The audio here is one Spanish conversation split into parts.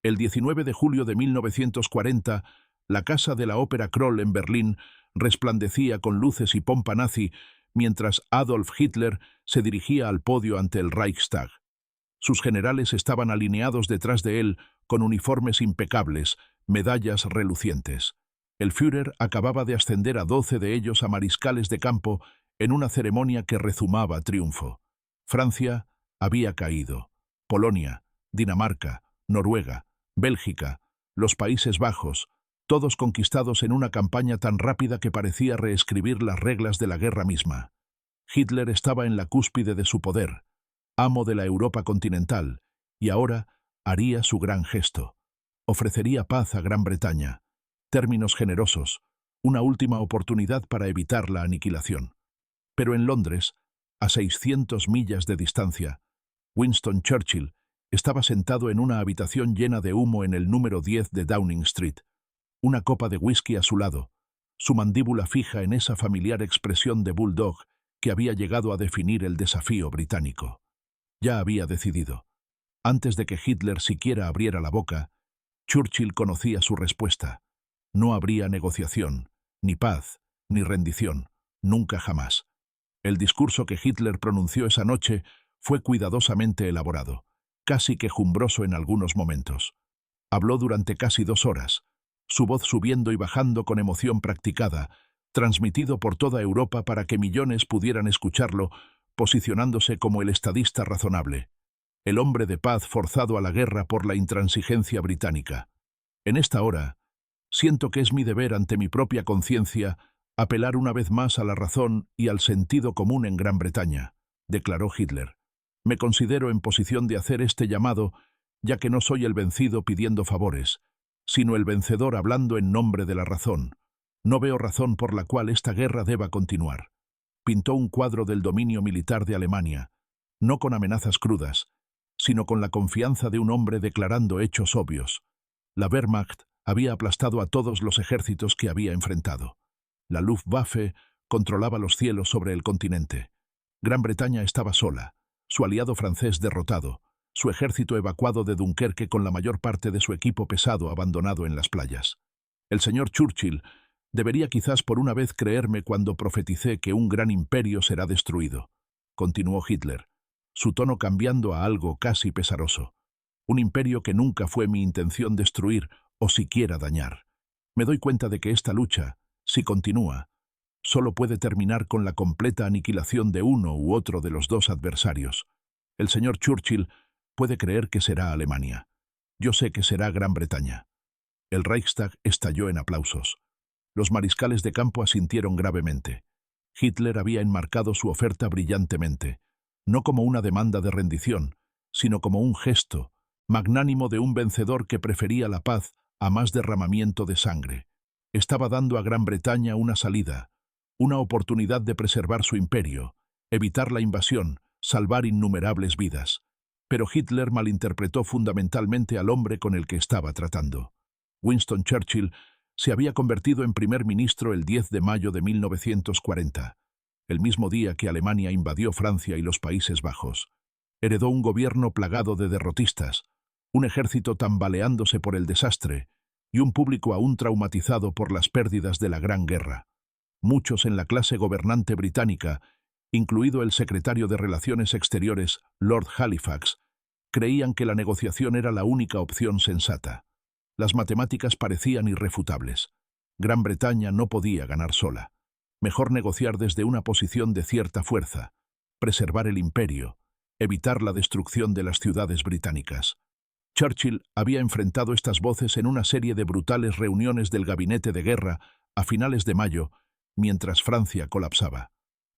El 19 de julio de 1940, la Casa de la Ópera Kroll en Berlín resplandecía con luces y pompa nazi mientras Adolf Hitler se dirigía al podio ante el Reichstag. Sus generales estaban alineados detrás de él con uniformes impecables, medallas relucientes. El Führer acababa de ascender a 12 de ellos a mariscales de campo en una ceremonia que rezumaba triunfo. Francia había caído. Polonia, Dinamarca, Noruega, Bélgica, los Países Bajos, todos conquistados en una campaña tan rápida que parecía reescribir las reglas de la guerra misma. Hitler estaba en la cúspide de su poder, amo de la Europa continental, y ahora haría su gran gesto. Ofrecería paz a Gran Bretaña, términos generosos, una última oportunidad para evitar la aniquilación. Pero en Londres, a 600 millas de distancia, Winston Churchill estaba sentado en una habitación llena de humo en el número 10 de Downing Street, una copa de whisky a su lado, su mandíbula fija en esa familiar expresión de bulldog que había llegado a definir el desafío británico. Ya había decidido. Antes de que Hitler siquiera abriera la boca, Churchill conocía su respuesta. No habría negociación, ni paz, ni rendición, nunca jamás. El discurso que Hitler pronunció esa noche fue cuidadosamente elaborado, casi quejumbroso en algunos momentos. Habló durante casi 2 horas, su voz subiendo y bajando con emoción practicada, transmitido por toda Europa para que millones pudieran escucharlo, posicionándose como el estadista razonable, el hombre de paz forzado a la guerra por la intransigencia británica. En esta hora, siento que es mi deber ante mi propia conciencia apelar una vez más a la razón y al sentido común en Gran Bretaña, declaró Hitler. Me considero en posición de hacer este llamado, ya que no soy el vencido pidiendo favores, sino el vencedor hablando en nombre de la razón. No veo razón por la cual esta guerra deba continuar. Pintó un cuadro del dominio militar de Alemania, no con amenazas crudas, sino con la confianza de un hombre declarando hechos obvios. La Wehrmacht había aplastado a todos los ejércitos que había enfrentado. La Luftwaffe controlaba los cielos sobre el continente. Gran Bretaña estaba sola, su aliado francés derrotado, su ejército evacuado de Dunkerque con la mayor parte de su equipo pesado abandonado en las playas. El señor Churchill debería quizás por una vez creerme cuando profeticé que un gran imperio será destruido, continuó Hitler, su tono cambiando a algo casi pesaroso. Un imperio que nunca fue mi intención destruir o siquiera dañar. Me doy cuenta de que esta lucha, si continúa, solo puede terminar con la completa aniquilación de uno u otro de los dos adversarios. El señor Churchill puede creer que será Alemania. Yo sé que será Gran Bretaña. El Reichstag estalló en aplausos. Los mariscales de campo asintieron gravemente. Hitler había enmarcado su oferta brillantemente, no como una demanda de rendición, sino como un gesto magnánimo de un vencedor que prefería la paz a más derramamiento de sangre. Estaba dando a Gran Bretaña una salida, una oportunidad de preservar su imperio, evitar la invasión, salvar innumerables vidas. Pero Hitler malinterpretó fundamentalmente al hombre con el que estaba tratando. Winston Churchill se había convertido en primer ministro el 10 de mayo de 1940, el mismo día que Alemania invadió Francia y los Países Bajos. Heredó un gobierno plagado de derrotistas, un ejército tambaleándose por el desastre y un público aún traumatizado por las pérdidas de la Gran Guerra. Muchos en la clase gobernante británica, incluido el secretario de Relaciones Exteriores, Lord Halifax, creían que la negociación era la única opción sensata. Las matemáticas parecían irrefutables. Gran Bretaña no podía ganar sola. Mejor negociar desde una posición de cierta fuerza, preservar el imperio, evitar la destrucción de las ciudades británicas. Churchill había enfrentado estas voces en una serie de brutales reuniones del gabinete de guerra a finales de mayo, mientras Francia colapsaba.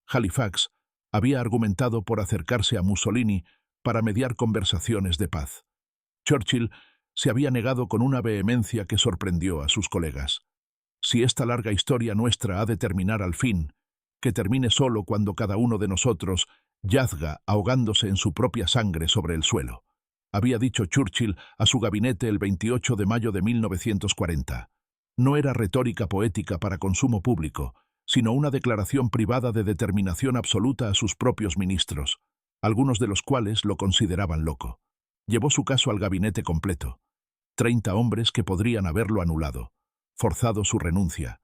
Halifax había argumentado por acercarse a Mussolini para mediar conversaciones de paz. Churchill se había negado con una vehemencia que sorprendió a sus colegas. Si esta larga historia nuestra ha de terminar al fin, que termine solo cuando cada uno de nosotros yazga ahogándose en su propia sangre sobre el suelo, había dicho Churchill a su gabinete el 28 de mayo de 1940. No era retórica poética para consumo público, sino una declaración privada de determinación absoluta a sus propios ministros, algunos de los cuales lo consideraban loco. Llevó su caso al gabinete completo. 30 hombres que podrían haberlo anulado, forzado su renuncia,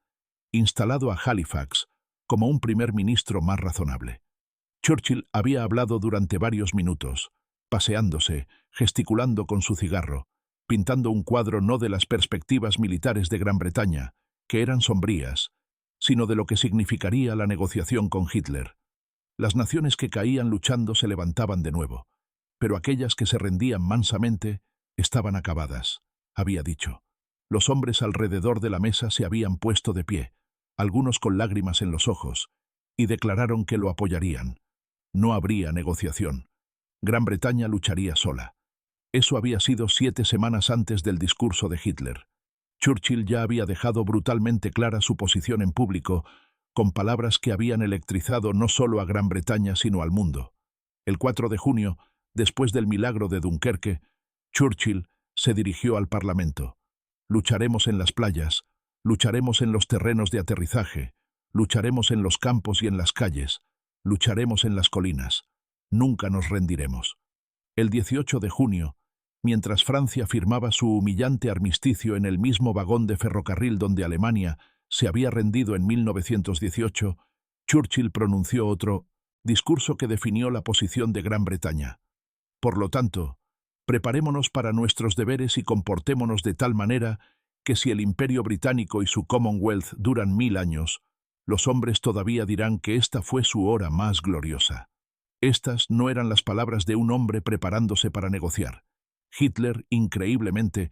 instalado a Halifax como un primer ministro más razonable. Churchill había hablado durante varios minutos, paseándose, gesticulando con su cigarro, pintando un cuadro no de las perspectivas militares de Gran Bretaña, que eran sombrías, sino de lo que significaría la negociación con Hitler. Las naciones que caían luchando se levantaban de nuevo, pero aquellas que se rendían mansamente estaban acabadas, había dicho. Los hombres alrededor de la mesa se habían puesto de pie, algunos con lágrimas en los ojos, y declararon que lo apoyarían. No habría negociación. Gran Bretaña lucharía sola. Eso había sido 7 semanas antes del discurso de Hitler. Churchill ya había dejado brutalmente clara su posición en público, con palabras que habían electrizado no solo a Gran Bretaña sino al mundo. El 4 de junio, después del milagro de Dunkerque, Churchill se dirigió al Parlamento. Lucharemos en las playas, lucharemos en los terrenos de aterrizaje, lucharemos en los campos y en las calles, lucharemos en las colinas. Nunca nos rendiremos. El 18 de junio, mientras Francia firmaba su humillante armisticio en el mismo vagón de ferrocarril donde Alemania se había rendido en 1918, Churchill pronunció otro discurso que definió la posición de Gran Bretaña. Por lo tanto, preparémonos para nuestros deberes y comportémonos de tal manera que si el Imperio Británico y su Commonwealth duran 1000 años, los hombres todavía dirán que esta fue su hora más gloriosa. Estas no eran las palabras de un hombre preparándose para negociar. Hitler, increíblemente,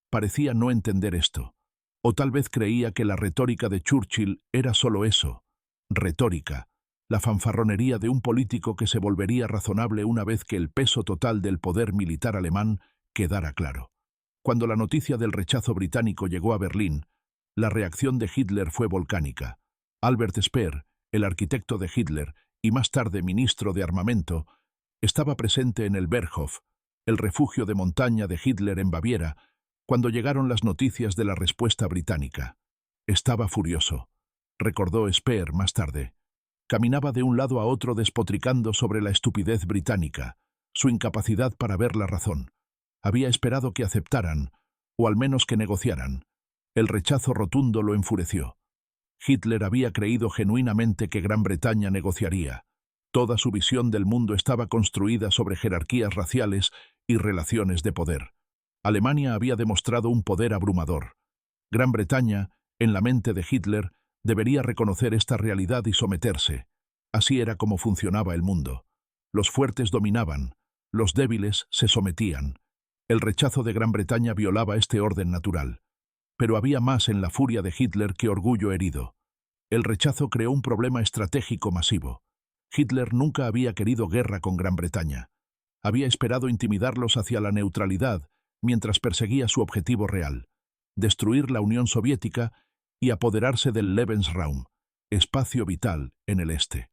parecía no entender esto. O tal vez creía que la retórica de Churchill era solo eso, retórica, la fanfarronería de un político que se volvería razonable una vez que el peso total del poder militar alemán quedara claro. Cuando la noticia del rechazo británico llegó a Berlín, la reacción de Hitler fue volcánica. Albert Speer, el arquitecto de Hitler y más tarde ministro de Armamento, estaba presente en el Berghof, el refugio de montaña de Hitler en Baviera, cuando llegaron las noticias de la respuesta británica. Estaba furioso, recordó Speer más tarde. Caminaba de un lado a otro despotricando sobre la estupidez británica, su incapacidad para ver la razón. Había esperado que aceptaran, o al menos que negociaran. El rechazo rotundo lo enfureció. Hitler había creído genuinamente que Gran Bretaña negociaría. Toda su visión del mundo estaba construida sobre jerarquías raciales y relaciones de poder. Alemania había demostrado un poder abrumador. Gran Bretaña, en la mente de Hitler, debería reconocer esta realidad y someterse. Así era como funcionaba el mundo. Los fuertes dominaban, los débiles se sometían. El rechazo de Gran Bretaña violaba este orden natural. Pero había más en la furia de Hitler que orgullo herido. El rechazo creó un problema estratégico masivo. Hitler nunca había querido guerra con Gran Bretaña. Había esperado intimidarlos hacia la neutralidad mientras perseguía su objetivo real, destruir la Unión Soviética y apoderarse del Lebensraum, espacio vital en el este.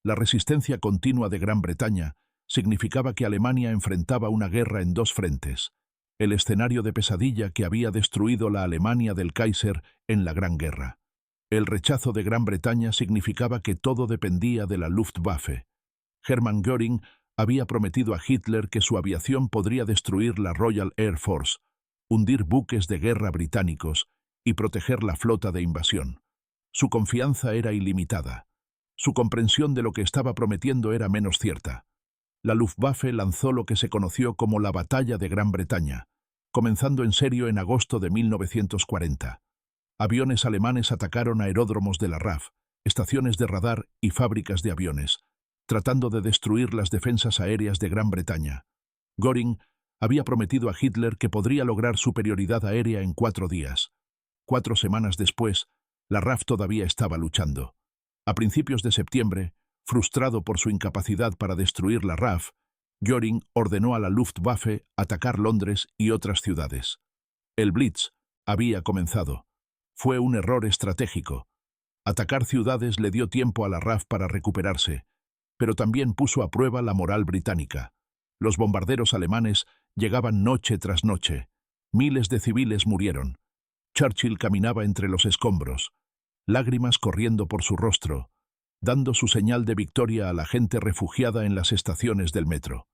La resistencia continua de Gran Bretaña significaba que Alemania enfrentaba una guerra en 2 frentes, el escenario de pesadilla que había destruido la Alemania del Kaiser en la Gran Guerra. El rechazo de Gran Bretaña significaba que todo dependía de la Luftwaffe. Hermann Göring había prometido a Hitler que su aviación podría destruir la Royal Air Force, hundir buques de guerra británicos y proteger la flota de invasión. Su confianza era ilimitada. Su comprensión de lo que estaba prometiendo era menos cierta. La Luftwaffe lanzó lo que se conoció como la Batalla de Gran Bretaña, comenzando en serio en agosto de 1940. Aviones alemanes atacaron aeródromos de la RAF, estaciones de radar y fábricas de aviones, tratando de destruir las defensas aéreas de Gran Bretaña. Göring había prometido a Hitler que podría lograr superioridad aérea en 4 días. 4 semanas después, la RAF todavía estaba luchando. A principios de septiembre, frustrado por su incapacidad para destruir la RAF, Göring ordenó a la Luftwaffe atacar Londres y otras ciudades. El Blitz había comenzado. Fue un error estratégico. Atacar ciudades le dio tiempo a la RAF para recuperarse, pero también puso a prueba la moral británica. Los bombarderos alemanes llegaban noche tras noche. Miles de civiles murieron. Churchill caminaba entre los escombros, lágrimas corriendo por su rostro, dando su señal de victoria a la gente refugiada en las estaciones del metro.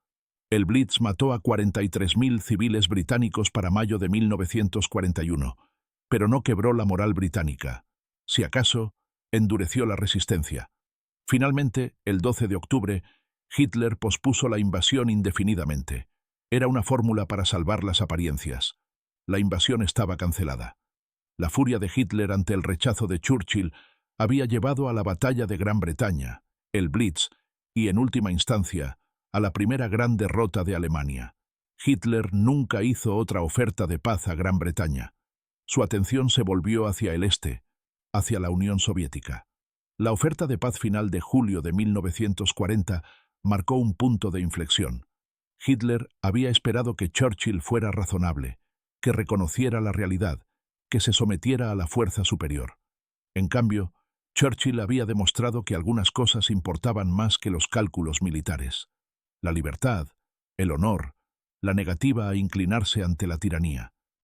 El Blitz mató a 43.000 civiles británicos para mayo de 1941, pero no quebró la moral británica. Si acaso, endureció la resistencia. Finalmente, el 12 de octubre, Hitler pospuso la invasión indefinidamente. Era una fórmula para salvar las apariencias. La invasión estaba cancelada. La furia de Hitler ante el rechazo de Churchill había llevado a la batalla de Gran Bretaña, el Blitz, y en última instancia, a la primera gran derrota de Alemania. Hitler nunca hizo otra oferta de paz a Gran Bretaña. Su atención se volvió hacia el este, hacia la Unión Soviética. La oferta de paz final de julio de 1940 marcó un punto de inflexión. Hitler había esperado que Churchill fuera razonable, que reconociera la realidad, que se sometiera a la fuerza superior. En cambio, Churchill había demostrado que algunas cosas importaban más que los cálculos militares: la libertad, el honor, la negativa a inclinarse ante la tiranía.